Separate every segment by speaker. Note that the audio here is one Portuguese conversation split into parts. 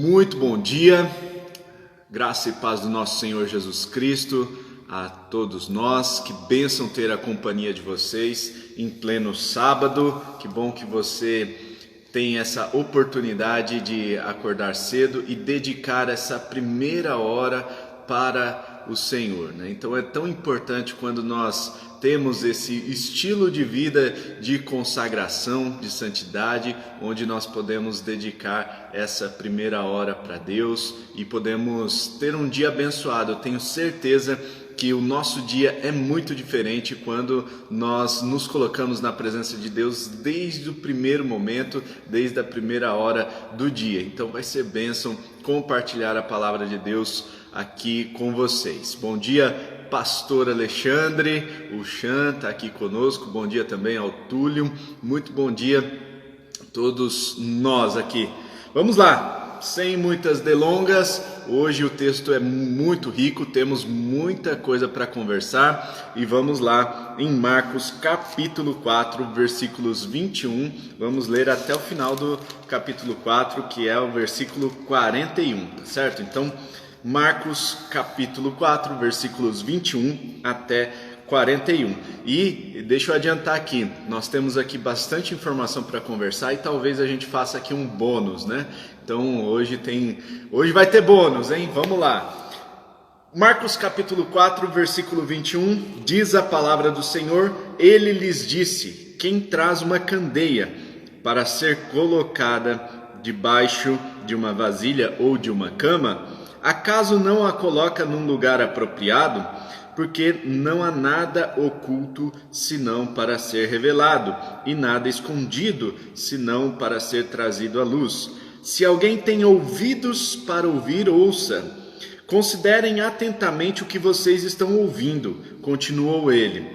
Speaker 1: Muito bom dia, graça e paz do nosso Senhor Jesus Cristo a todos nós. Que bênção ter a companhia de vocês em pleno sábado. Que bom que você tem essa oportunidade de acordar cedo e dedicar essa primeira hora para o Senhor, né? Então é tão importante quando nós temos esse estilo de vida de consagração, de santidade, onde nós podemos dedicar essa primeira hora para Deus e podemos ter um dia abençoado. Eu tenho certeza que o nosso dia é muito diferente quando nós nos colocamos na presença de Deus desde o primeiro momento, desde a primeira hora do dia. Então vai ser bênção compartilhar a palavra de Deus aqui com vocês. Bom dia, Pastor Alexandre, o Chan está aqui conosco. Bom dia também ao Túlio. Muito bom dia a todos nós aqui. Vamos lá, sem muitas delongas. Hoje o texto é muito rico, temos muita coisa para conversar e vamos lá em Marcos capítulo 4, versículos 21. Vamos ler até o final do capítulo 4, que é o versículo 41, tá certo? Então, Marcos capítulo 4, versículos 21 até 41. E deixa eu adiantar aqui, nós temos aqui bastante informação para conversar e talvez a gente faça aqui um bônus, né? Então hoje vai ter bônus, hein? Vamos lá. Marcos capítulo 4, versículo 21, diz a palavra do Senhor: Ele lhes disse: quem traz uma candeia para ser colocada debaixo de uma vasilha ou de uma cama, acaso não a coloca num lugar apropriado? Porque não há nada oculto senão para ser revelado, e nada escondido senão para ser trazido à luz. Se alguém tem ouvidos para ouvir, ouça. Considerem atentamente o que vocês estão ouvindo, continuou ele.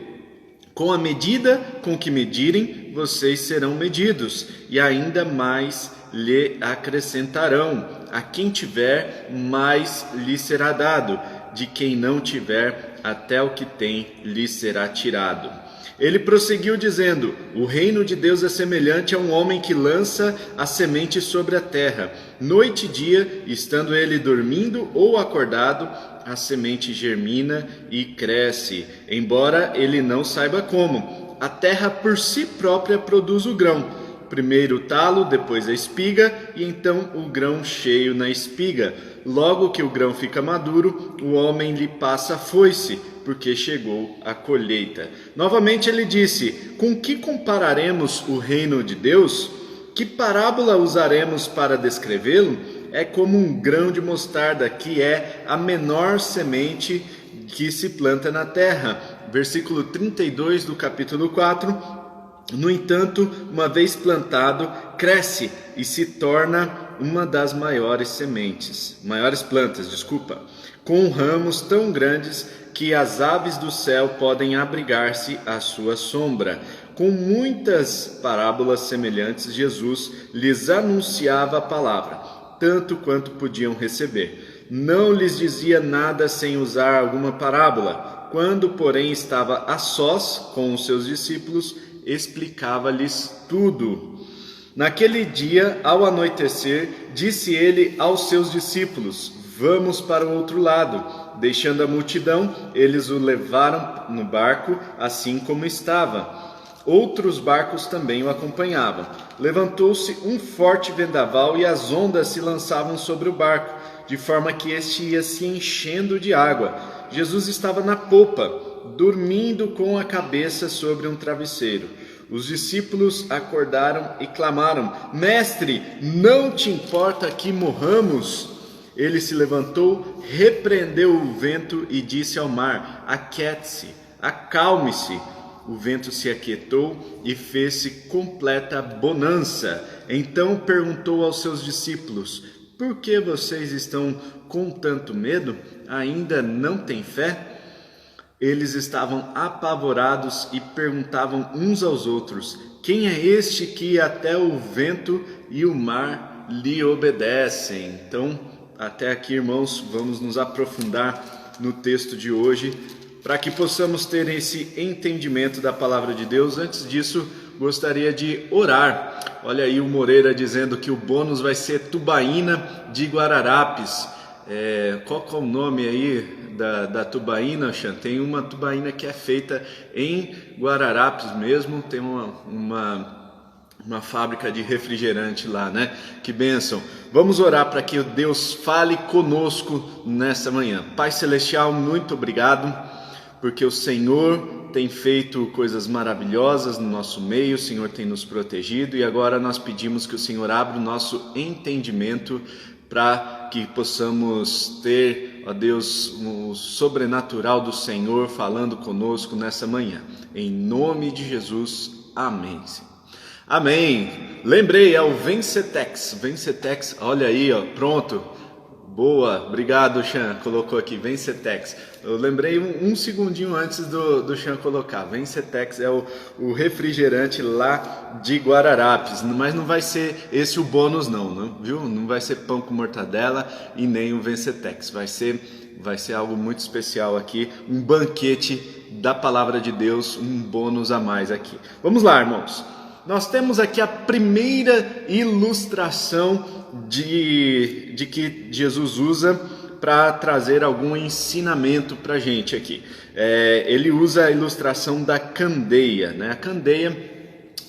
Speaker 1: Com a medida com que medirem, vocês serão medidos, e ainda mais lhe acrescentarão. A quem tiver, mais lhe será dado. De quem não tiver, até o que tem lhe será tirado. Ele prosseguiu dizendo: o reino de Deus é semelhante a um homem que lança a semente sobre a terra. Noite e dia, estando ele dormindo ou acordado, a semente germina e cresce, embora ele não saiba como. A terra por si própria produz o grão. Primeiro o talo, depois a espiga, e então o grão cheio na espiga. Logo que o grão fica maduro, o homem lhe passa a foice, porque chegou a colheita. Novamente ele disse: com que compararemos o reino de Deus? Que parábola usaremos para descrevê-lo? É como um grão de mostarda, que é a menor semente que se planta na terra. Versículo 32 do capítulo 4. No entanto, uma vez plantado, cresce e se torna uma das maiores plantas, com ramos tão grandes que as aves do céu podem abrigar-se à sua sombra. Com muitas parábolas semelhantes, Jesus lhes anunciava a palavra, tanto quanto podiam receber. Não lhes dizia nada sem usar alguma parábola. Quando, porém, estava a sós com os seus discípulos, explicava-lhes tudo. Naquele dia, ao anoitecer, disse ele aos seus discípulos: vamos para o outro lado. Deixando a multidão, eles o levaram no barco, assim como estava. Outros barcos também o acompanhavam. Levantou-se um forte vendaval e as ondas se lançavam sobre o barco, de forma que este ia se enchendo de água. Jesus estava na popa, dormindo com a cabeça sobre um travesseiro. Os discípulos acordaram e clamaram: Mestre, não te importa que morramos? Ele se levantou, repreendeu o vento e disse ao mar: aquiete-se, acalme-se. O vento se aquietou e fez-se completa bonança. Então perguntou aos seus discípulos: por que vocês estão com tanto medo? Ainda não têm fé? Eles estavam apavorados e perguntavam uns aos outros: quem é este que até o vento e o mar lhe obedecem? Então, até aqui, irmãos, vamos nos aprofundar no texto de hoje, para que possamos ter esse entendimento da palavra de Deus. Antes disso, gostaria de orar. Olha aí o Moreira dizendo que o bônus vai ser tubaína de Guararapes. Qual que é o nome aí da tubaína, Xan? Tem uma tubaína que é feita em Guararapes mesmo, tem uma fábrica de refrigerante lá, né? Que bênção! Vamos orar para que Deus fale conosco nessa manhã. Pai Celestial, muito obrigado, porque o Senhor tem feito coisas maravilhosas no nosso meio, o Senhor tem nos protegido e agora nós pedimos que o Senhor abra o nosso entendimento para que possamos ter, ó Deus, o sobrenatural do Senhor falando conosco nessa manhã. Em nome de Jesus, amém. Amém. Lembrei, é o Vencetex. Vencetex, olha aí, ó, pronto. Boa, obrigado, Xan, colocou aqui, Vencetex. Eu lembrei um segundinho antes do Xan colocar. Vencetex é o refrigerante lá de Guararapes, mas não vai ser esse o bônus não, viu? Não vai ser pão com mortadela e nem o Vencetex. Vai ser algo muito especial aqui, um banquete da Palavra de Deus, um bônus a mais aqui. Vamos lá, irmãos. Nós temos aqui a primeira ilustração de que Jesus usa para trazer algum ensinamento para a gente aqui. Ele usa a ilustração da candeia, né? A candeia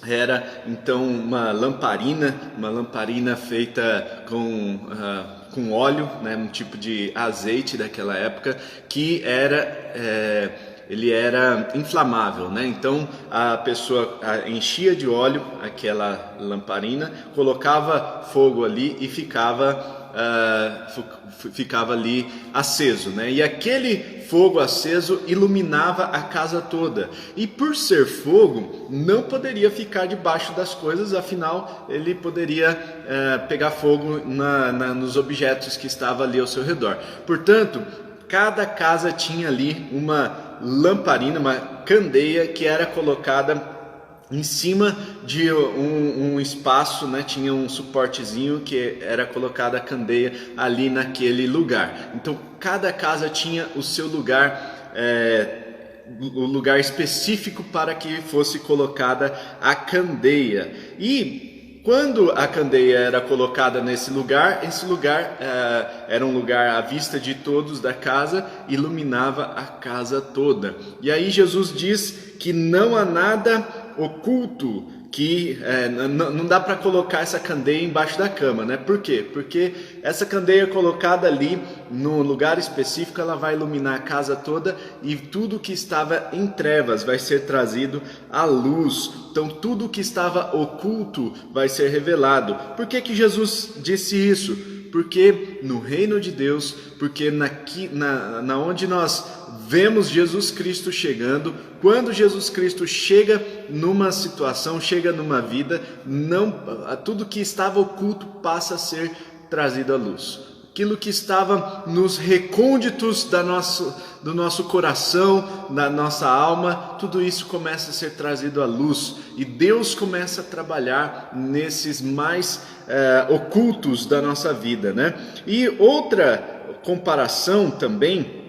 Speaker 1: era então uma lamparina feita com óleo, né? Um tipo de azeite daquela época que ele era inflamável, né? Então a pessoa enchia de óleo aquela lamparina, colocava fogo ali e ficava ali aceso, né? E aquele fogo aceso iluminava a casa toda. E por ser fogo, não poderia ficar debaixo das coisas, afinal ele poderia pegar fogo nos objetos que estavam ali ao seu redor. Portanto, cada casa tinha ali uma lamparina, uma candeia que era colocada em cima de um espaço, né? Tinha um suportezinho que era colocada a candeia ali naquele lugar. Então cada casa tinha o seu lugar, o lugar específico para que fosse colocada a candeia. E quando a candeia era colocada nesse lugar, esse lugar era um lugar à vista de todos da casa, iluminava a casa toda. E aí Jesus diz que não há nada oculto, que não dá para colocar essa candeia embaixo da cama, né? Por quê? Porque essa candeia colocada ali no lugar específico, ela vai iluminar a casa toda e tudo que estava em trevas vai ser trazido à luz. Então tudo que estava oculto vai ser revelado. Por que Jesus disse isso? Porque no reino de Deus, porque na onde nós vemos Jesus Cristo chegando, quando Jesus Cristo chega numa situação, chega numa vida, tudo que estava oculto passa a ser trazido à luz. Aquilo que estava nos recônditos do nosso coração, da nossa alma, tudo isso começa a ser trazido à luz. E Deus começa a trabalhar nesses mais ocultos da nossa vida, né? E outra comparação também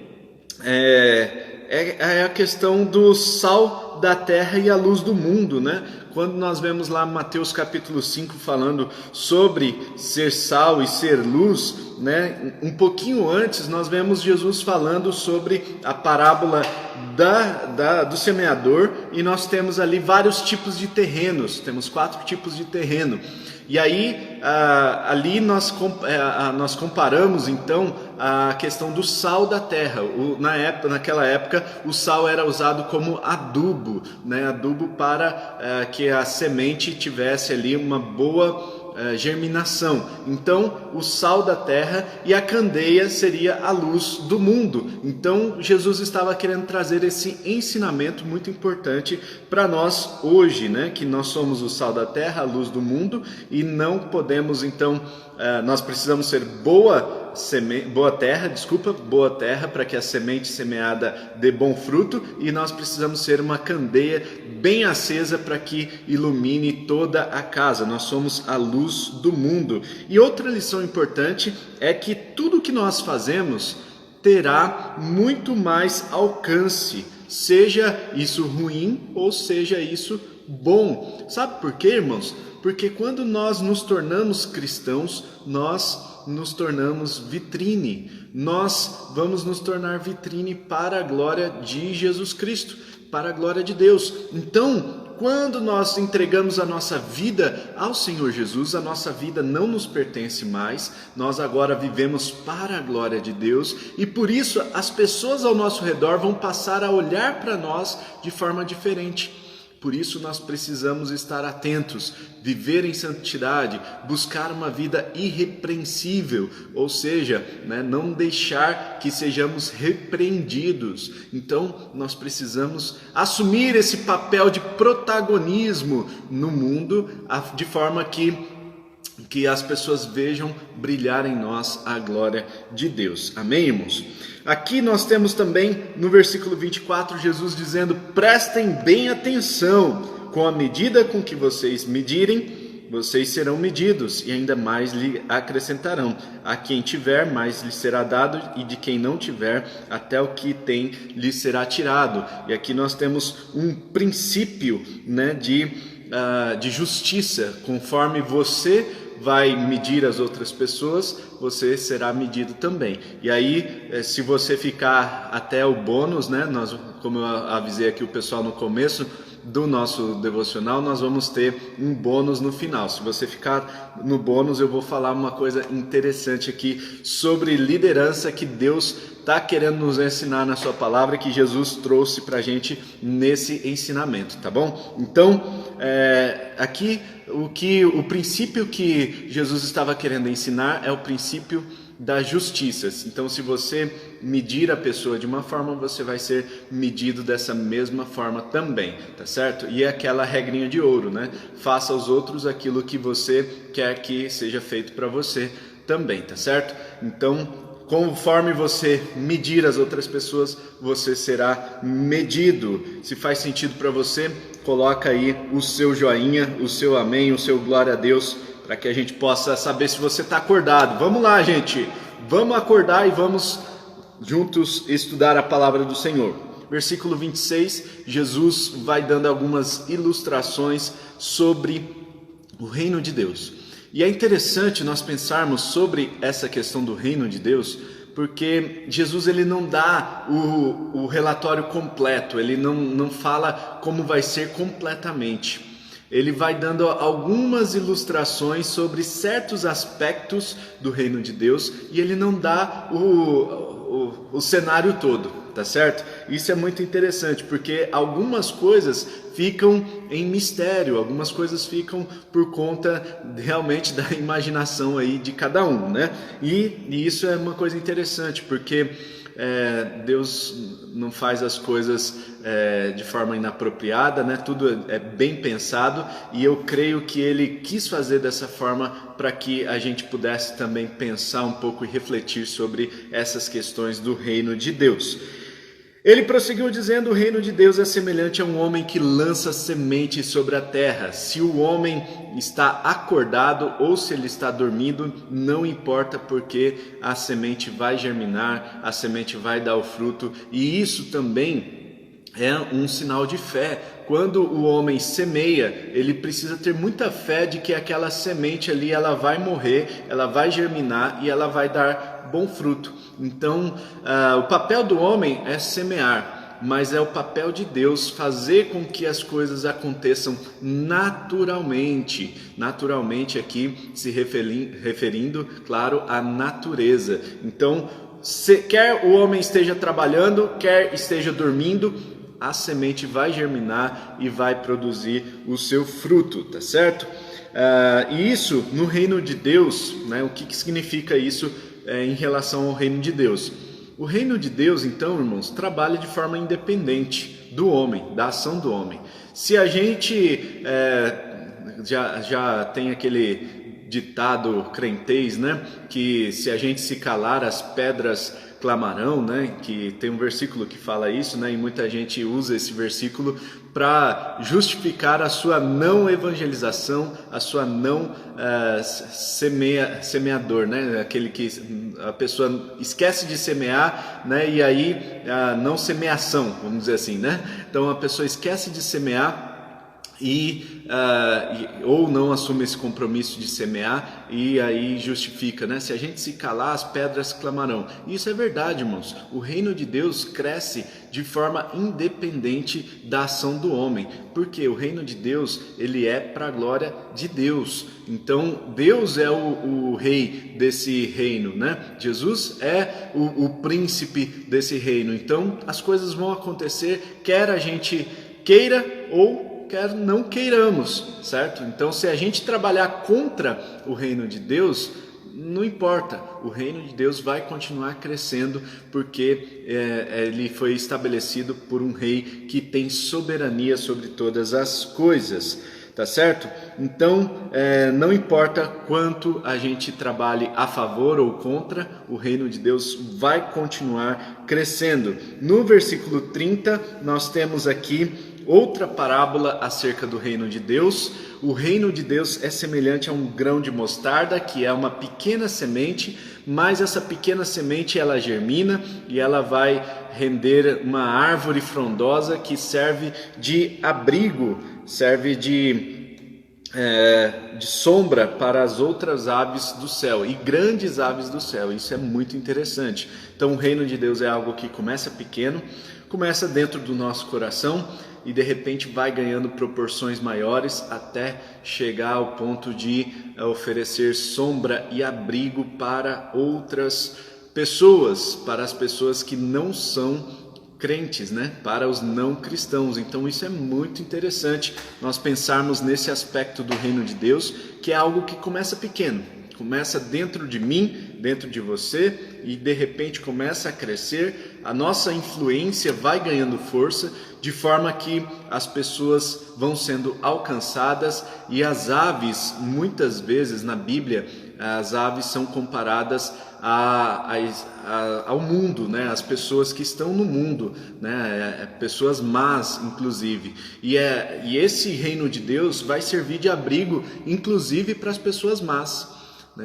Speaker 1: é a questão do sal da terra e a luz do mundo, né? Quando nós vemos lá Mateus capítulo 5 falando sobre ser sal e ser luz, né? Um pouquinho antes nós vemos Jesus falando sobre a parábola do semeador, e nós temos ali vários tipos de terrenos, temos 4 tipos de terreno. E aí, ali nós comparamos então a questão do sal da terra. Naquela época, o sal era usado como adubo, né? Adubo para que a semente tivesse ali uma boa germinação. Então, o sal da terra e a candeia seria a luz do mundo. Então, Jesus estava querendo trazer esse ensinamento muito importante para nós hoje, né? Que nós somos o sal da terra, a luz do mundo, e não podemos, então, nós precisamos ser boa terra para que a semente semeada dê bom fruto, e nós precisamos ser uma candeia bem acesa para que ilumine toda a casa. Nós somos a luz do mundo. E outra lição importante é que tudo que nós fazemos terá muito mais alcance, seja isso ruim ou seja isso bom. Sabe por quê, irmãos? Porque quando nós nos tornamos cristãos, nós nos tornamos vitrine. Nós vamos nos tornar vitrine para a glória de Jesus Cristo, para a glória de Deus. Então, quando nós entregamos a nossa vida ao Senhor Jesus, a nossa vida não nos pertence mais, nós agora vivemos para a glória de Deus e por isso as pessoas ao nosso redor vão passar a olhar para nós de forma diferente. Por isso nós precisamos estar atentos, viver em santidade, buscar uma vida irrepreensível, ou seja, não deixar que sejamos repreendidos. Então nós precisamos assumir esse papel de protagonismo no mundo, de forma que as pessoas vejam brilhar em nós a glória de Deus. Amém, irmãos? Aqui nós temos também no versículo 24 Jesus dizendo: prestem bem atenção, com a medida com que vocês medirem, vocês serão medidos e ainda mais lhe acrescentarão. A quem tiver, mais lhe será dado, e de quem não tiver, até o que tem lhe será tirado. E aqui nós temos um princípio de justiça. Conforme você vai medir as outras pessoas, você será medido também. E aí, se você ficar até o bônus, como eu avisei aqui o pessoal no começo do nosso devocional, nós vamos ter um bônus no final. Se você ficar no bônus, eu vou falar uma coisa interessante aqui sobre liderança que Deus está querendo nos ensinar na sua palavra, que Jesus trouxe para a gente nesse ensinamento, tá bom? Então, aqui o princípio que Jesus estava querendo ensinar é o princípio da justiça. Então, se você medir a pessoa de uma forma, você vai ser medido dessa mesma forma também, tá certo? E é aquela regrinha de ouro, Faça aos outros aquilo que você quer que seja feito para você também, tá certo? Então, conforme você medir as outras pessoas, você será medido. Se faz sentido para você, coloca aí o seu joinha, o seu amém, o seu glória a Deus, para que a gente possa saber se você está acordado. Vamos lá, gente, vamos acordar e vamos juntos estudar a palavra do Senhor. Versículo 26, Jesus vai dando algumas ilustrações sobre o reino de Deus. E é interessante nós pensarmos sobre essa questão do reino de Deus, porque Jesus ele não dá o relatório completo, ele não fala como vai ser completamente. Ele vai dando algumas ilustrações sobre certos aspectos do reino de Deus e ele não dá o cenário todo, tá certo? Isso é muito interessante, porque algumas coisas ficam em mistério, algumas coisas ficam por conta realmente da imaginação aí de cada um, E isso é uma coisa interessante, porque Deus não faz as coisas de forma inapropriada, Tudo é bem pensado, e eu creio que Ele quis fazer dessa forma para que a gente pudesse também pensar um pouco e refletir sobre essas questões do reino de Deus. Ele prosseguiu dizendo: o reino de Deus é semelhante a um homem que lança semente sobre a terra. Se o homem está acordado ou se ele está dormindo, não importa, porque a semente vai germinar, a semente vai dar o fruto, e isso também é um sinal de fé. Quando o homem semeia, ele precisa ter muita fé de que aquela semente ali ela vai morrer, ela vai germinar e ela vai dar bom fruto. Então, o papel do homem é semear, mas é o papel de Deus fazer com que as coisas aconteçam naturalmente. Naturalmente aqui se referindo, claro, à natureza. Então, quer o homem esteja trabalhando, quer esteja dormindo, a semente vai germinar e vai produzir o seu fruto, tá certo? E isso no reino de Deus, o que significa isso em relação ao reino de Deus? O reino de Deus, então, irmãos, trabalha de forma independente do homem, da ação do homem. Se a gente já tem aquele ditado crentez, que se a gente se calar, as pedras clamarão, que tem um versículo que fala isso, e muita gente usa esse versículo para justificar a sua não evangelização, a sua não semeador, aquele que a pessoa esquece de semear, e aí não semeação, vamos dizer assim, Então a pessoa esquece de semear ou não assume esse compromisso de semear e aí justifica, né? Se a gente se calar, as pedras clamarão. E isso é verdade, irmãos. O reino de Deus cresce de forma independente da ação do homem, porque o reino de Deus, ele é para a glória de Deus. Então Deus é o rei desse reino, né? Jesus é o príncipe desse reino. Então as coisas vão acontecer, quer a gente queira ou quer não queiramos, certo? Então, se a gente trabalhar contra o reino de Deus, não importa, o reino de Deus vai continuar crescendo, porque ele foi estabelecido por um rei que tem soberania sobre todas as coisas, tá certo? Então, não importa quanto a gente trabalhe a favor ou contra, o reino de Deus vai continuar crescendo. No versículo 30, nós temos aqui outra parábola acerca do reino de Deus. O reino de Deus é semelhante a um grão de mostarda, que é uma pequena semente, mas essa pequena semente ela germina e ela vai render uma árvore frondosa que serve de abrigo, serve de sombra para as outras aves do céu e grandes aves do céu. Isso é muito interessante. Então o reino de Deus é algo que começa pequeno, começa dentro do nosso coração e de repente vai ganhando proporções maiores até chegar ao ponto de oferecer sombra e abrigo para outras pessoas, para as pessoas que não são crentes, né? Para os não cristãos. Então isso é muito interessante nós pensarmos nesse aspecto do reino de Deus, que é algo que começa pequeno, começa dentro de mim, dentro de você, e de repente começa a crescer, a nossa influência vai ganhando força, de forma que as pessoas vão sendo alcançadas, e as aves, muitas vezes na Bíblia, as aves são comparadas ao mundo, né? As pessoas que estão no mundo, né? Pessoas más, inclusive. E esse reino de Deus vai servir de abrigo, inclusive para as pessoas más.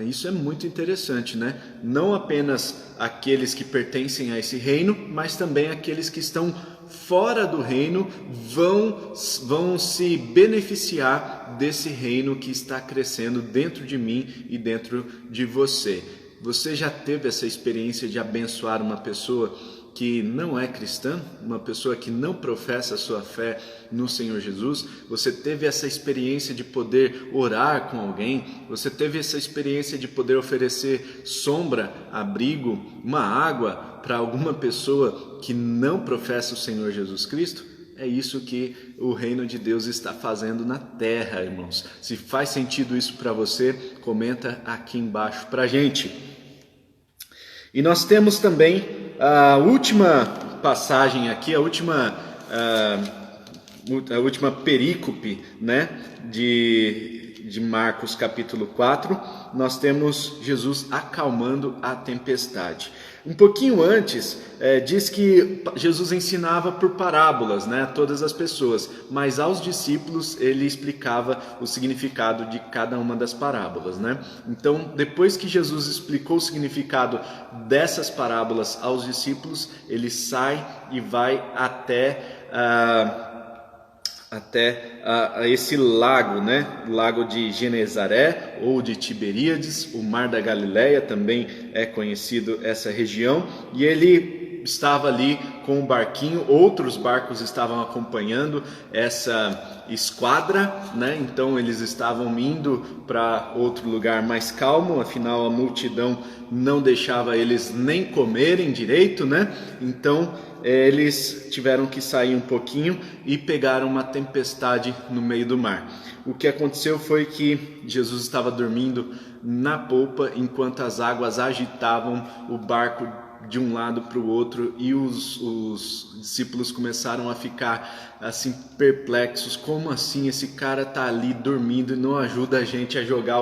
Speaker 1: Isso é muito interessante, né? Não apenas aqueles que pertencem a esse reino, mas também aqueles que estão fora do reino vão se beneficiar desse reino que está crescendo dentro de mim e dentro de você. Você já teve essa experiência de abençoar uma pessoa que não é cristã, uma pessoa que não professa a sua fé no Senhor Jesus? Você teve essa experiência de poder orar com alguém? Você teve essa experiência de poder oferecer sombra, abrigo, uma água para alguma pessoa que não professa o Senhor Jesus Cristo? É isso que o reino de Deus está fazendo na terra, irmãos. Se faz sentido isso para você, comenta aqui embaixo para a gente. E nós temos também a última passagem aqui, a última perícope, né, de Marcos capítulo 4, nós temos Jesus acalmando a tempestade. Um pouquinho antes, diz que Jesus ensinava por parábolas, né, a todas as pessoas, mas aos discípulos ele explicava o significado de cada uma das parábolas, né? Então, depois que Jesus explicou o significado dessas parábolas aos discípulos, ele sai e vai até esse lago, né? Lago de Genezaré ou de Tiberíades, o Mar da Galileia também é conhecido essa região, e ele estava ali com um barquinho, outros barcos estavam acompanhando essa esquadra, né? Então eles estavam indo para outro lugar mais calmo, afinal a multidão não deixava eles nem comerem direito, né? Então eles tiveram que sair um pouquinho e pegaram uma tempestade no meio do mar. O que aconteceu foi que Jesus estava dormindo na polpa enquanto as águas agitavam o barco de um lado para o outro, e os discípulos começaram a ficar assim perplexos. Como assim esse cara está ali dormindo e não ajuda a gente a jogar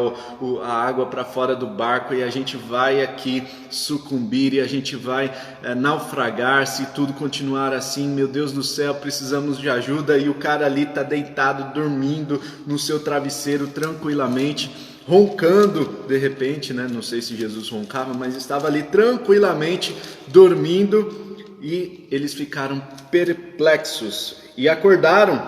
Speaker 1: a água para fora do barco, e a gente vai aqui sucumbir e a gente vai naufragar se tudo continuar assim? Meu Deus do céu, precisamos de ajuda. E o cara ali está deitado, dormindo no seu travesseiro tranquilamente, roncando de repente, né? Não sei se Jesus roncava, mas estava ali tranquilamente dormindo, e eles ficaram perplexos e acordaram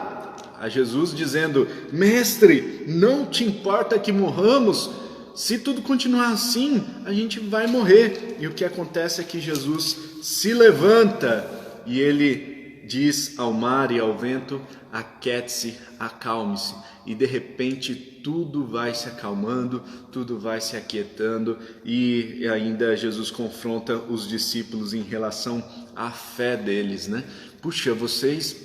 Speaker 1: a Jesus dizendo: Mestre, não te importa que morramos? Se tudo continuar assim, a gente vai morrer. E o que acontece é que Jesus se levanta e ele diz ao mar e ao vento: aquiete-se, acalme-se. E de repente tudo vai se acalmando, tudo vai se aquietando, e ainda Jesus confronta os discípulos em relação à fé deles, né? Puxa, vocês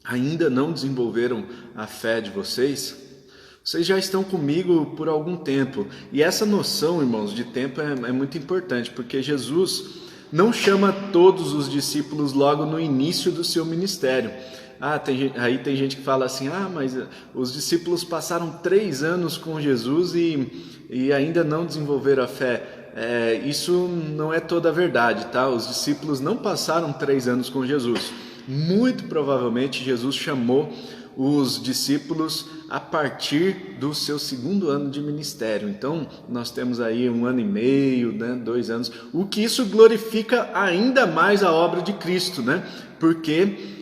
Speaker 1: ainda não desenvolveram a fé de vocês? Vocês já estão comigo por algum tempo. E essa noção, irmãos, de tempo é muito importante, porque Jesus não chama todos os discípulos logo no início do seu ministério. Aí tem gente que fala assim: mas os discípulos passaram 3 anos com Jesus e ainda não desenvolveram a fé. Isso não é toda a verdade, tá? Os discípulos não passaram 3 anos com Jesus. Muito provavelmente Jesus chamou os discípulos a partir do seu 2º ano de ministério. Então nós temos aí 1 ano e meio, né, 2 anos, o que isso glorifica ainda mais a obra de Cristo, né? Porque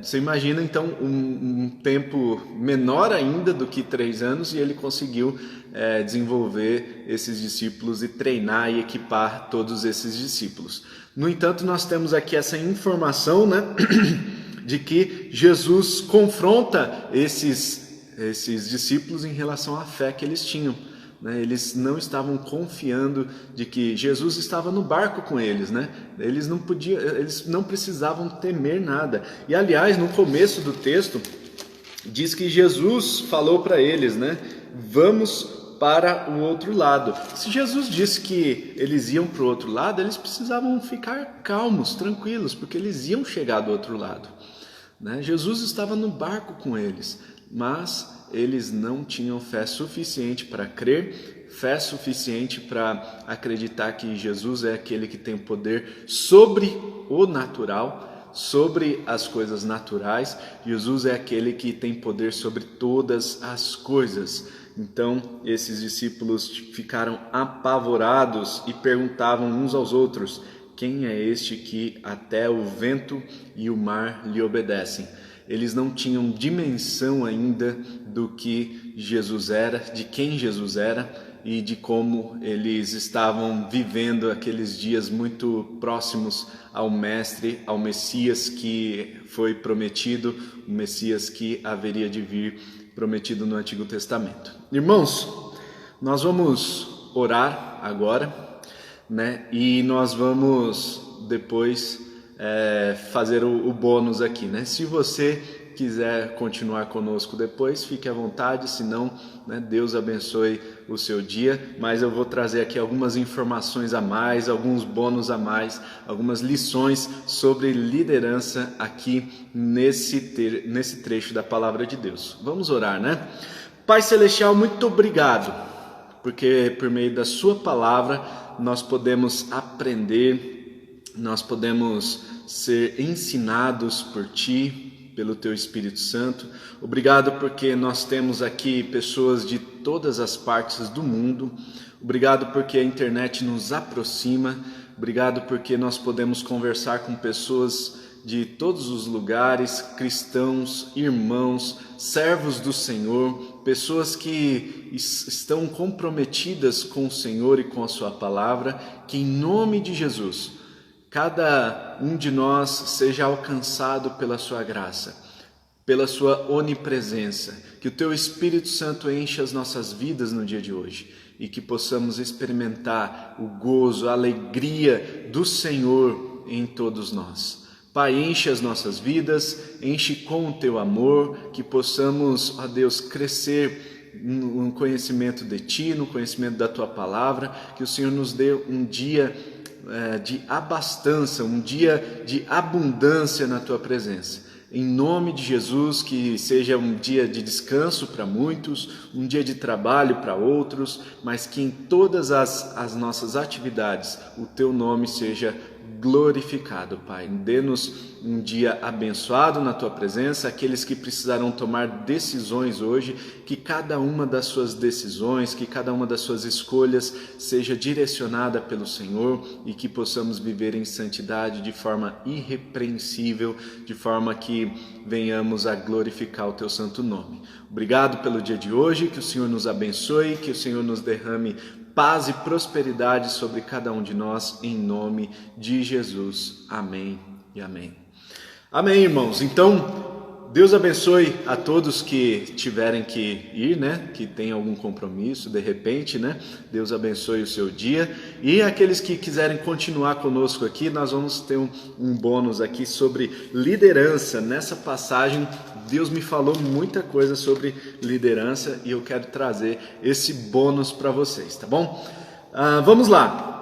Speaker 1: você imagina então um tempo menor ainda do que 3 anos, e ele conseguiu desenvolver esses discípulos e treinar e equipar todos esses discípulos. No entanto, nós temos aqui essa informação, né, de que Jesus confronta esses discípulos em relação à fé que eles tinham, né? Eles não estavam confiando de que Jesus estava no barco com eles, né? Eles não precisavam temer nada. E aliás, no começo do texto diz que Jesus falou para eles, né? Vamos para o outro lado. Se Jesus disse que eles iam para o outro lado, eles precisavam ficar calmos, tranquilos, porque eles iam chegar do outro lado, né? Jesus estava no barco com eles, mas eles não tinham fé suficiente para crer, fé suficiente para acreditar que Jesus é aquele que tem poder sobre o natural, sobre as coisas naturais. Jesus é aquele que tem poder sobre todas as coisas. Então esses discípulos ficaram apavorados e perguntavam uns aos outros: quem é este que até o vento e o mar lhe obedecem? Eles não tinham dimensão ainda do que Jesus era, de quem Jesus era e de como eles estavam vivendo aqueles dias muito próximos ao Mestre, ao Messias que foi prometido, o Messias que haveria de vir, prometido no Antigo Testamento. Irmãos, nós vamos orar agora, né? E nós vamos depois fazer o bônus aqui, né? Se você quiser continuar conosco depois, fique à vontade, senão, né, Deus abençoe o seu dia, mas eu vou trazer aqui algumas informações a mais, alguns bônus a mais, algumas lições sobre liderança aqui nesse trecho da Palavra de Deus. Vamos orar, né? Pai Celestial, muito obrigado, porque por meio da sua palavra nós podemos aprender, nós podemos ser ensinados por Ti, pelo Teu Espírito Santo. Obrigado porque nós temos aqui pessoas de todas as partes do mundo. Obrigado porque a internet nos aproxima. Obrigado porque nós podemos conversar com pessoas de todos os lugares, cristãos, irmãos, servos do Senhor, pessoas que estão comprometidas com o Senhor e com a Sua palavra. Que em nome de Jesus, cada um de nós seja alcançado pela Sua graça, pela Sua onipresença, que o Teu Espírito Santo encha as nossas vidas no dia de hoje e que possamos experimentar o gozo, a alegria do Senhor em todos nós. Pai, enche as nossas vidas, enche com o Teu amor, que possamos, ó Deus, crescer no conhecimento de Ti, no conhecimento da Tua palavra, que o Senhor nos dê um dia de abastança, um dia de abundância na Tua presença. Em nome de Jesus, que seja um dia de descanso para muitos, um dia de trabalho para outros, mas que em todas as nossas atividades o Teu nome seja glorificado, Pai. Dê-nos um dia abençoado na Tua presença, aqueles que precisarão tomar decisões hoje, que cada uma das suas decisões, que cada uma das suas escolhas seja direcionada pelo Senhor e que possamos viver em santidade de forma irrepreensível, de forma que venhamos a glorificar o Teu santo nome. Obrigado pelo dia de hoje, que o Senhor nos abençoe, que o Senhor nos derrame paz e prosperidade sobre cada um de nós, em nome de Jesus. Amém e amém. Amém, irmãos. Então, Deus abençoe a todos que tiverem que ir, né? Que tem algum compromisso, de repente, né? Deus abençoe o seu dia. E aqueles que quiserem continuar conosco aqui, nós vamos ter um bônus aqui sobre liderança. Nessa passagem, Deus me falou muita coisa sobre liderança e eu quero trazer esse bônus para vocês, tá bom? Vamos lá.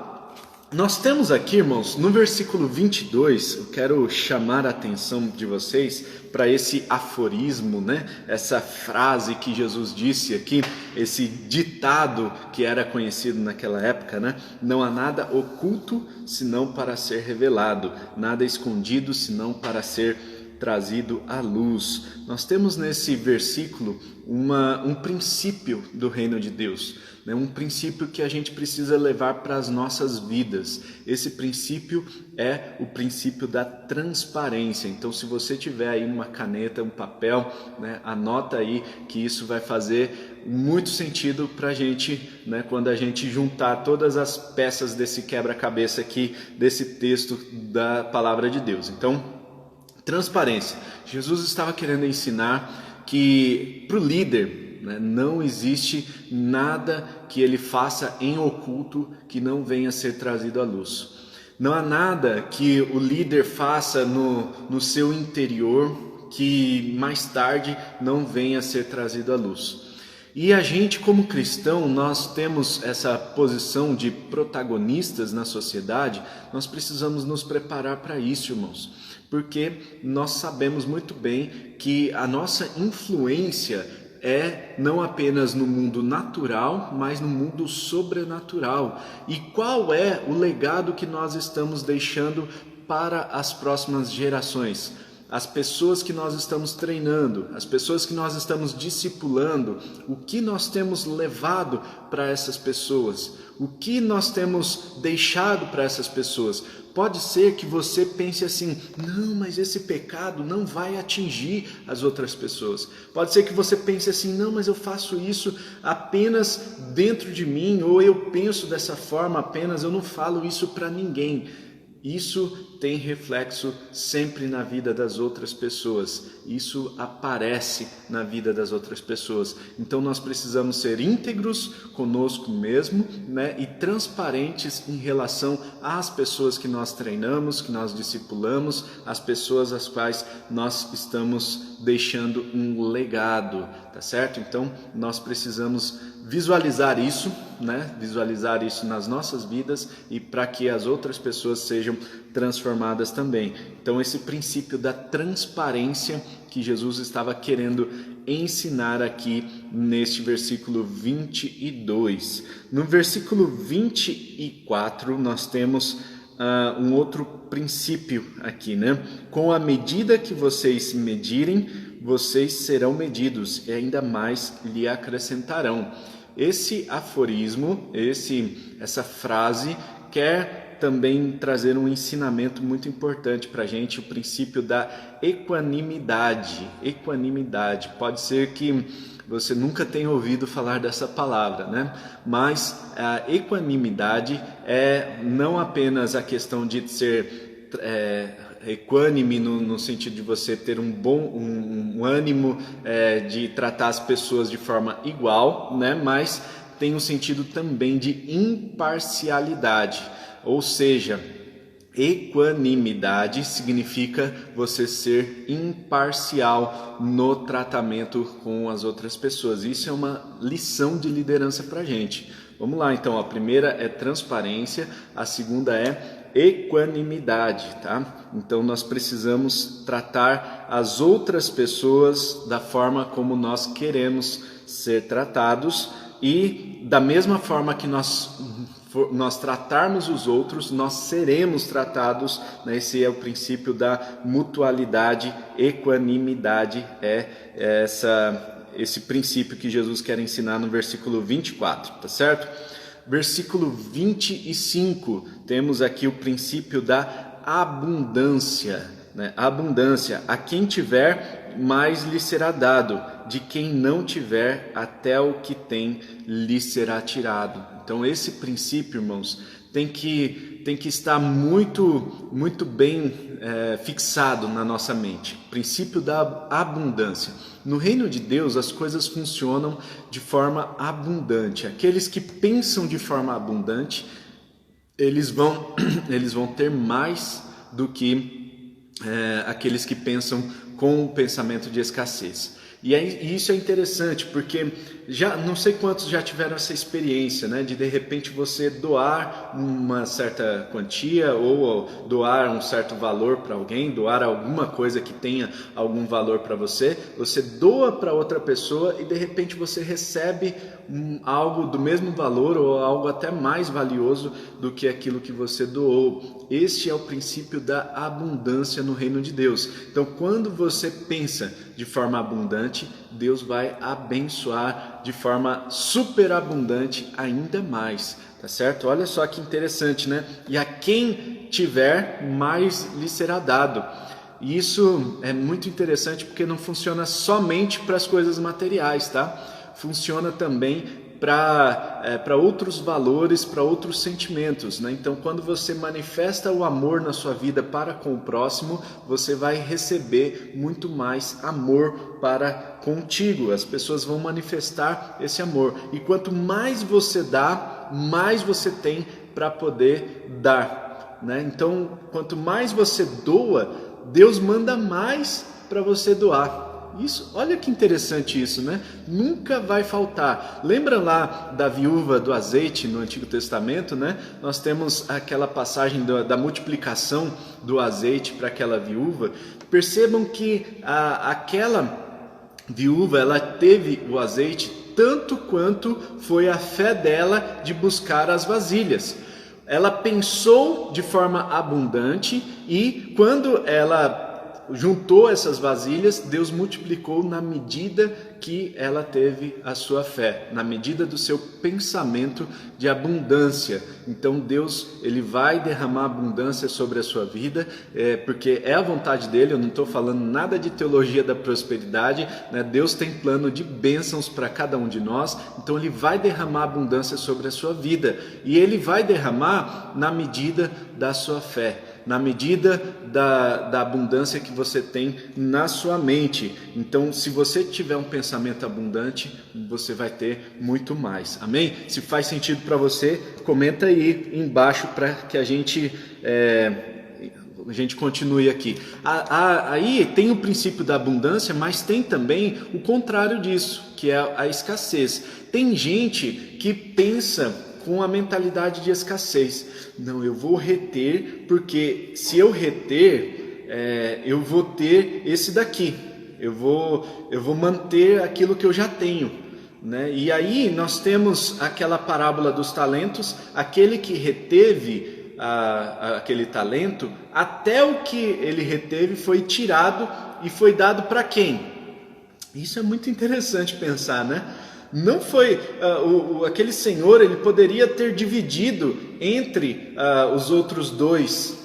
Speaker 1: Nós temos aqui, irmãos, no versículo 22, eu quero chamar a atenção de vocês para esse aforismo, né? Essa frase que Jesus disse aqui, esse ditado que era conhecido naquela época, né? Não há nada oculto senão para ser revelado, nada escondido senão para ser trazido à luz. Nós temos nesse versículo um princípio do reino de Deus, né? Um princípio que a gente precisa levar para as nossas vidas. Esse princípio é o princípio da transparência. Então, se você tiver aí uma caneta, um papel, né, anota aí que isso vai fazer muito sentido para a gente, né, quando a gente juntar todas as peças desse quebra-cabeça aqui, desse texto da palavra de Deus. Então, transparência. Jesus estava querendo ensinar que para o líder, né, não existe nada que ele faça em oculto que não venha a ser trazido à luz. Não há nada que o líder faça no seu interior que mais tarde não venha a ser trazido à luz. E a gente, como cristão, nós temos essa posição de protagonistas na sociedade, nós precisamos nos preparar para isso, irmãos. Porque nós sabemos muito bem que a nossa influência é não apenas no mundo natural, mas no mundo sobrenatural. E qual é o legado que nós estamos deixando para as próximas gerações? As pessoas que nós estamos treinando, as pessoas que nós estamos discipulando, o que nós temos levado para essas pessoas, o que nós temos deixado para essas pessoas. Pode ser que você pense assim, não, mas esse pecado não vai atingir as outras pessoas. Pode ser que você pense assim, não, mas eu faço isso apenas dentro de mim, ou eu penso dessa forma apenas, eu não falo isso para ninguém. Isso tem reflexo sempre na vida das outras pessoas. Isso aparece na vida das outras pessoas. Então nós precisamos ser íntegros conosco mesmo, né? E transparentes em relação às pessoas que nós treinamos, que nós discipulamos, as pessoas às quais nós estamos deixando um legado, tá certo? Então nós precisamos visualizar isso, né? Visualizar isso nas nossas vidas e para que as outras pessoas sejam transformadas também. Então esse princípio da transparência que Jesus estava querendo ensinar aqui neste versículo 22. No versículo 24 nós temos um outro princípio aqui, né? Com a medida que vocês medirem, vocês serão medidos e ainda mais lhe acrescentarão. Esse aforismo, essa frase quer também trazer um ensinamento muito importante para a gente, o princípio da equanimidade. Equanimidade. Pode ser que você nunca tenha ouvido falar dessa palavra, né? Mas a equanimidade é não apenas a questão de ser equânime no sentido de você ter um ânimo de tratar as pessoas de forma igual, né? Mas tem um sentido também de imparcialidade, ou seja, equanimidade significa você ser imparcial no tratamento com as outras pessoas. Isso é uma lição de liderança para a gente. Vamos lá, então. A primeira é transparência, a segunda é equanimidade, tá? Então nós precisamos tratar as outras pessoas da forma como nós queremos ser tratados e da mesma forma que nós nós tratarmos os outros, nós seremos tratados, né? Esse é o princípio da mutualidade, equanimidade, esse princípio que Jesus quer ensinar no versículo 24, tá certo? Versículo 25, temos aqui o princípio da abundância, né? Abundância, a quem tiver, mais lhe será dado, de quem não tiver, até o que tem lhe será tirado. Então esse princípio, irmãos, tem que estar muito bem fixado na nossa mente. Princípio da abundância. No reino de Deus, as coisas funcionam de forma abundante. Aqueles que pensam de forma abundante, eles vão ter mais do que aqueles que pensam com o pensamento de escassez. E isso é interessante, porque já não sei quantos já tiveram essa experiência, né, de repente você doar uma certa quantia ou doar um certo valor para alguém, doar alguma coisa que tenha algum valor para você, você doa para outra pessoa e de repente você recebe algo do mesmo valor ou algo até mais valioso do que aquilo que você doou. Este é o princípio da abundância no reino de Deus. Então, quando você pensa de forma abundante, Deus vai abençoar de forma superabundante ainda mais, tá certo? Olha só que interessante, né? E a quem tiver, mais lhe será dado. E isso é muito interessante porque não funciona somente para as coisas materiais, tá? Funciona também para outros valores, para outros sentimentos, né? Então, quando você manifesta o amor na sua vida para com o próximo, você vai receber muito mais amor para contigo. As pessoas vão manifestar esse amor. E quanto mais você dá, mais você tem para poder dar, né? Então, quanto mais você doa, Deus manda mais para você doar. Isso, olha que interessante isso, né? Nunca vai faltar. Lembra lá da viúva do azeite no Antigo Testamento, né? Nós temos aquela passagem da multiplicação do azeite para aquela viúva. Percebam que aquela viúva, ela teve o azeite tanto quanto foi a fé dela de buscar as vasilhas. Ela pensou de forma abundante e quando ela juntou essas vasilhas, Deus multiplicou na medida que ela teve a sua fé, na medida do seu pensamento de abundância. Então Deus, ele vai derramar abundância sobre a sua vida, porque é a vontade dele. Eu não estou falando nada de teologia da prosperidade, né? Deus tem plano de bênçãos para cada um de nós, então ele vai derramar abundância sobre a sua vida, e ele vai derramar na medida da sua fé, na medida da abundância que você tem na sua mente. Então, se você tiver um pensamento abundante, você vai ter muito mais. Amém? Se faz sentido para você, comenta aí embaixo para que a gente continue aqui. Aí tem o princípio da abundância, mas tem também o contrário disso, que é a escassez. Tem gente que pensa com a mentalidade de escassez. Não, eu vou reter, porque se eu reter, eu vou ter esse daqui. Eu vou manter aquilo que eu já tenho, né? E aí nós temos aquela parábola dos talentos, aquele que reteve aquele talento, até o que ele reteve foi tirado e foi dado para quem? Isso é muito interessante pensar, né? Não foi aquele senhor, ele poderia ter dividido entre os outros dois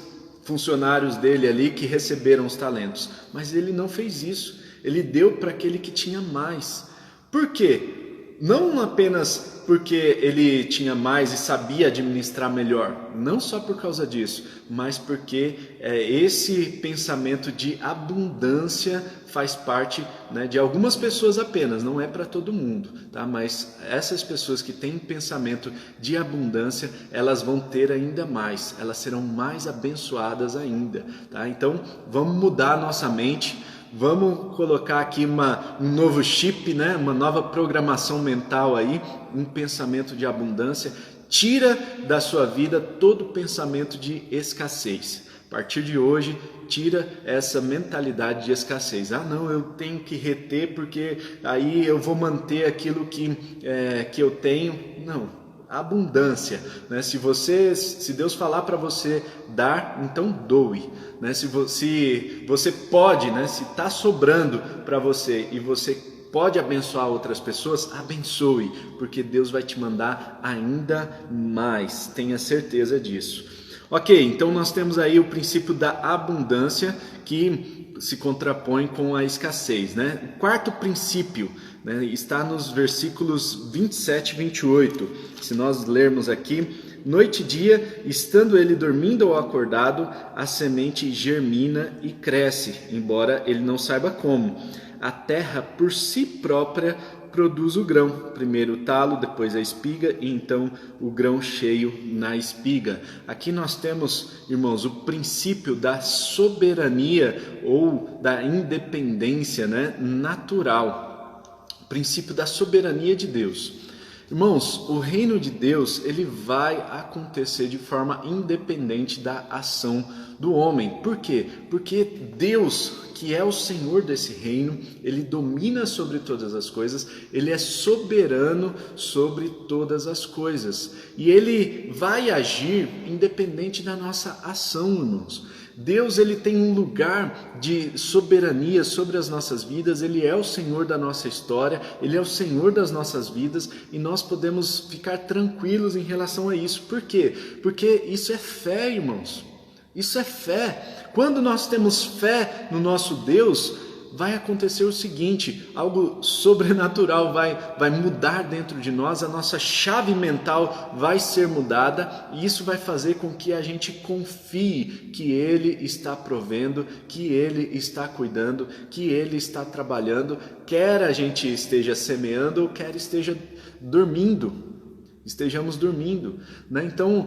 Speaker 1: funcionários dele ali que receberam os talentos, mas ele não fez isso. Ele deu para aquele que tinha mais. Por quê? Não apenas porque ele tinha mais e sabia administrar melhor, não só por causa disso, mas porque esse pensamento de abundância faz parte, né, de algumas pessoas apenas, não é para todo mundo, tá? Mas essas pessoas que têm pensamento de abundância, elas vão ter ainda mais, elas serão mais abençoadas ainda, tá? Então vamos mudar a nossa mente. Vamos colocar aqui um novo chip, né? Uma nova programação mental aí, um pensamento de abundância. Tira da sua vida todo pensamento de escassez. A partir de hoje, tira essa mentalidade de escassez. Não, eu tenho que reter porque aí eu vou manter aquilo que eu tenho. Não, abundância, né? Se Deus falar para você dar, então doe, né? Se você pode, né? Se está sobrando para você e você pode abençoar outras pessoas, abençoe, porque Deus vai te mandar ainda mais, tenha certeza disso. Ok, então nós temos aí o princípio da abundância que se contrapõe com a escassez, né? O quarto princípio, né, está nos versículos 27 e 28. Se nós lermos aqui: noite e dia, estando ele dormindo ou acordado, a semente germina e cresce, embora ele não saiba como. A terra por si própria produz o grão, primeiro o talo, depois a espiga e então o grão cheio na espiga. Aqui nós temos, irmãos, o princípio da soberania ou da independência, né, natural. O princípio da soberania de Deus. Irmãos, o reino de Deus, ele vai acontecer de forma independente da ação do homem. Por quê? Porque Deus, que é o Senhor desse reino, ele domina sobre todas as coisas, ele é soberano sobre todas as coisas. E ele vai agir independente da nossa ação, irmãos. Deus, ele tem um lugar de soberania sobre as nossas vidas, ele é o Senhor da nossa história, ele é o Senhor das nossas vidas e nós podemos ficar tranquilos em relação a isso. Por quê? Porque isso é fé, irmãos. Isso é fé. Quando nós temos fé no nosso Deus, vai acontecer o seguinte: algo sobrenatural vai mudar dentro de nós, a nossa chave mental vai ser mudada e isso vai fazer com que a gente confie que Ele está provendo, que Ele está cuidando, que Ele está trabalhando, quer a gente esteja semeando ou quer estejamos dormindo, né? Então,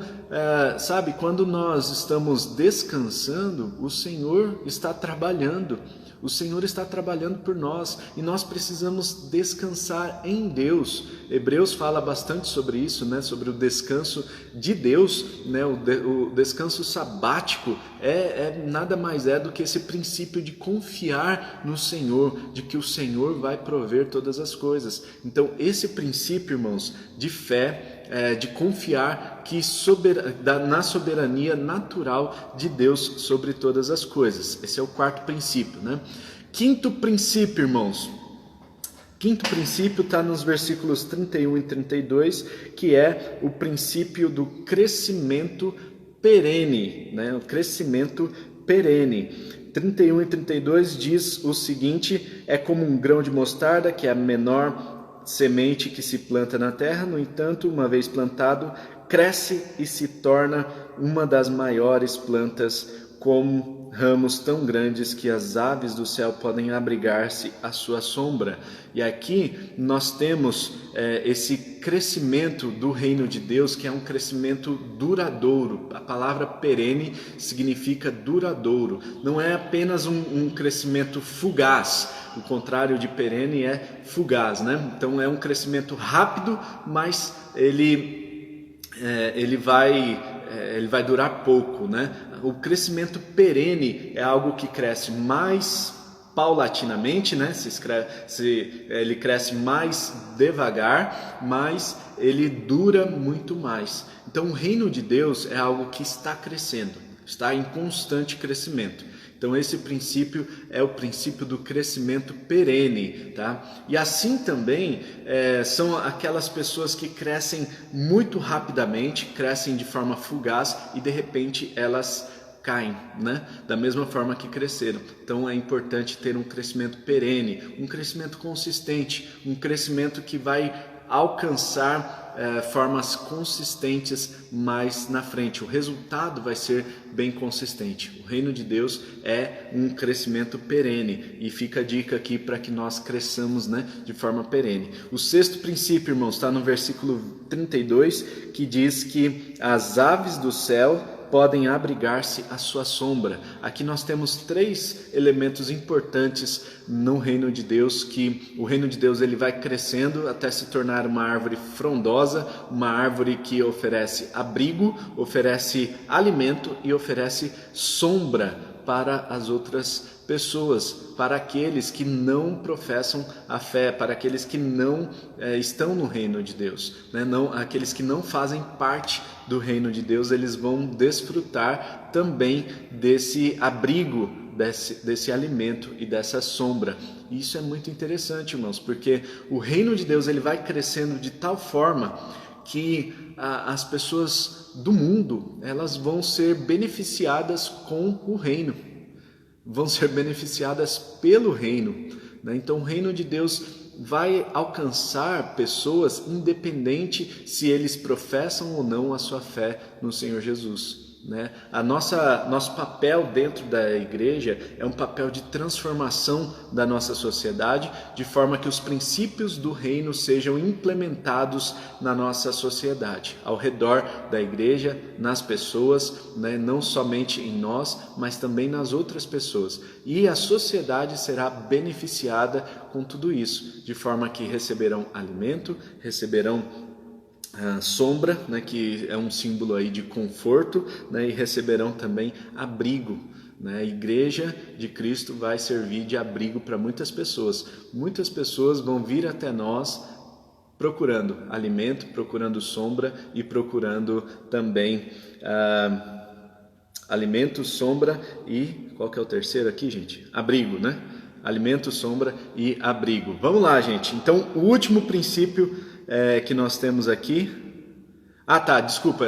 Speaker 1: sabe, quando nós estamos descansando, o Senhor está trabalhando. O Senhor está trabalhando por nós e nós precisamos descansar em Deus. Hebreus fala bastante sobre isso, né? Sobre o descanso de Deus, né? O descanso sabático nada mais do que esse princípio de confiar no Senhor, de que o Senhor vai prover todas as coisas. Então, esse princípio, irmãos, de fé, de confiar na soberania natural de Deus sobre todas as coisas. Esse é o quarto princípio, né? Quinto princípio, irmãos. Quinto princípio está nos versículos 31 e 32, que é o princípio do crescimento perene, né? O crescimento perene. 31 e 32 diz o seguinte: é como um grão de mostarda, que é a menor semente que se planta na terra, no entanto, uma vez plantado, cresce e se torna uma das maiores plantas, com ramos tão grandes que as aves do céu podem abrigar-se à sua sombra. E aqui nós temos esse crescimento do reino de Deus, que é um crescimento duradouro. A palavra perene significa duradouro. Não é apenas um crescimento fugaz. O contrário de perene é fugaz, né? Então é um crescimento rápido, mas ele vai durar pouco, né? O crescimento perene é algo que cresce mais paulatinamente, né? Ele cresce mais devagar, mas ele dura muito mais. Então o reino de Deus é algo que está crescendo, está em constante crescimento. Então esse princípio é o princípio do crescimento perene, tá? E assim também são aquelas pessoas que crescem muito rapidamente, crescem de forma fugaz e de repente elas caem, né? Da mesma forma que cresceram. Então é importante ter um crescimento perene, um crescimento consistente, um crescimento que vai alcançar formas consistentes mais na frente. O resultado vai ser bem consistente. O reino de Deus é um crescimento perene e fica a dica aqui para que nós cresçamos, né, de forma perene. O sexto princípio, irmãos, está no versículo 32, que diz que as aves do céu podem abrigar-se à sua sombra. Aqui nós temos três elementos importantes no reino de Deus, que o reino de Deus ele vai crescendo até se tornar uma árvore frondosa, uma árvore que oferece abrigo, oferece alimento e oferece sombra para as outras pessoas, para aqueles que não professam a fé, para aqueles que não estão no reino de Deus, né? Não, aqueles que não fazem parte do reino de Deus, eles vão desfrutar também desse abrigo, desse alimento e dessa sombra. E isso é muito interessante, irmãos, porque o reino de Deus ele vai crescendo de tal forma que as pessoas do mundo elas vão ser beneficiadas com o reino, vão ser beneficiadas pelo reino, né? Então o reino de Deus vai alcançar pessoas independente se eles professam ou não a sua fé no Senhor Jesus, né? Nosso papel dentro da igreja é um papel de transformação da nossa sociedade, de forma que os princípios do reino sejam implementados na nossa sociedade, ao redor da igreja, nas pessoas, né? Não somente em nós, mas também nas outras pessoas. E a sociedade será beneficiada com tudo isso, de forma que receberão alimento, receberão sombra, né, que é um símbolo aí de conforto, né, e receberão também abrigo, né? A igreja de Cristo vai servir de abrigo para muitas pessoas. Muitas pessoas vão vir até nós procurando alimento, procurando sombra e procurando também alimento, sombra e qual que é o terceiro aqui, gente? Abrigo, né? Alimento, sombra e abrigo. Vamos lá, gente. Então, o último princípio que nós temos aqui. Desculpa,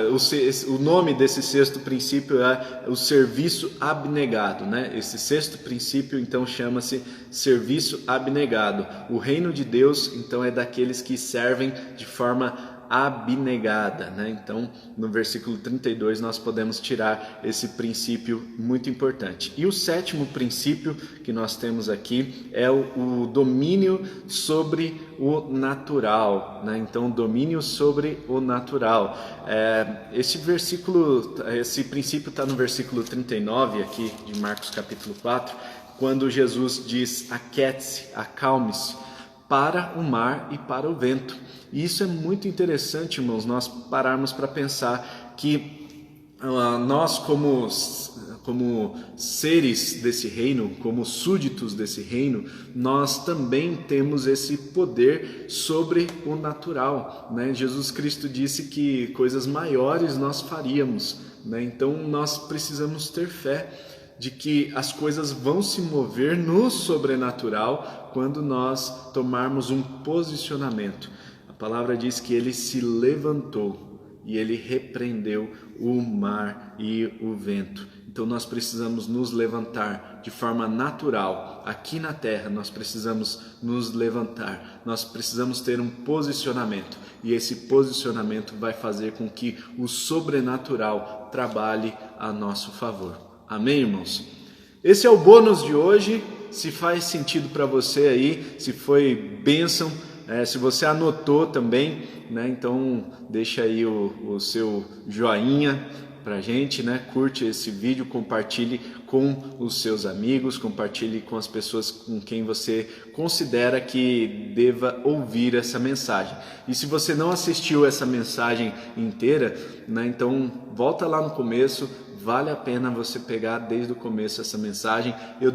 Speaker 1: o nome desse sexto princípio é o serviço abnegado, né? Esse sexto princípio, então, chama-se serviço abnegado. O reino de Deus, então, é daqueles que servem de forma abnegada, né? Então, no versículo 32, nós podemos tirar esse princípio muito importante. E o sétimo princípio que nós temos aqui é o domínio sobre o natural, né? Então, domínio sobre o natural. Esse princípio está no versículo 39 aqui de Marcos capítulo 4, quando Jesus diz: aquiete-se, acalme-se para o mar e para o vento. E isso é muito interessante, irmãos, nós pararmos para pensar que nós como seres desse reino, como súditos desse reino, nós também temos esse poder sobre o natural, né? Jesus Cristo disse que coisas maiores nós faríamos, né? Então nós precisamos ter fé de que as coisas vão se mover no sobrenatural quando nós tomarmos um posicionamento. A palavra diz que ele se levantou e ele repreendeu o mar e o vento. Então nós precisamos nos levantar de forma natural. Aqui na terra nós precisamos nos levantar. Nós precisamos ter um posicionamento. E esse posicionamento vai fazer com que o sobrenatural trabalhe a nosso favor. Amém, irmãos? Esse é o bônus de hoje. Se faz sentido para você aí, se foi bênção, se você anotou também, né? Então deixa aí o seu joinha pra gente, né? Curte esse vídeo, compartilhe com os seus amigos, compartilhe com as pessoas com quem você considera que deva ouvir essa mensagem. E se você não assistiu essa mensagem inteira, né? Então volta lá no começo. Vale a pena você pegar desde o começo essa mensagem. Eu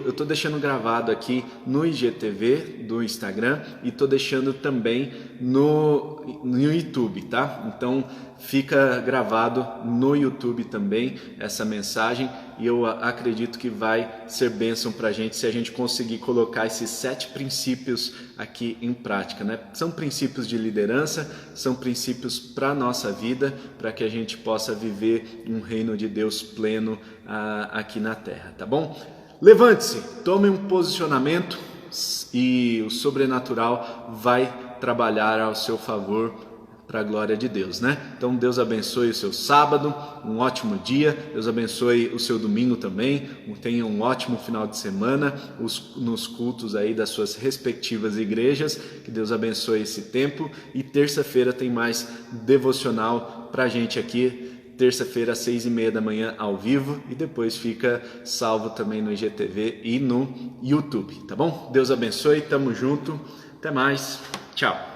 Speaker 1: estou deixando gravado aqui no IGTV do Instagram e estou deixando também no YouTube, tá? Então fica gravado no YouTube também essa mensagem e eu acredito que vai ser bênção para a gente se a gente conseguir colocar esses 7 princípios aqui em prática, né? São princípios de liderança, são princípios para a nossa vida, para que a gente possa viver um reino de Deus pleno aqui na terra, tá bom? Levante-se, tome um posicionamento e o sobrenatural vai trabalhar ao seu favor para a glória de Deus, né? Então Deus abençoe o seu sábado, um ótimo dia, Deus abençoe o seu domingo também, tenha um ótimo final de semana nos cultos aí das suas respectivas igrejas, que Deus abençoe esse tempo e terça-feira tem mais devocional para a gente aqui, terça-feira às 6:30 da manhã ao vivo e depois fica salvo também no IGTV e no YouTube, tá bom? Deus abençoe, tamo junto, até mais, tchau!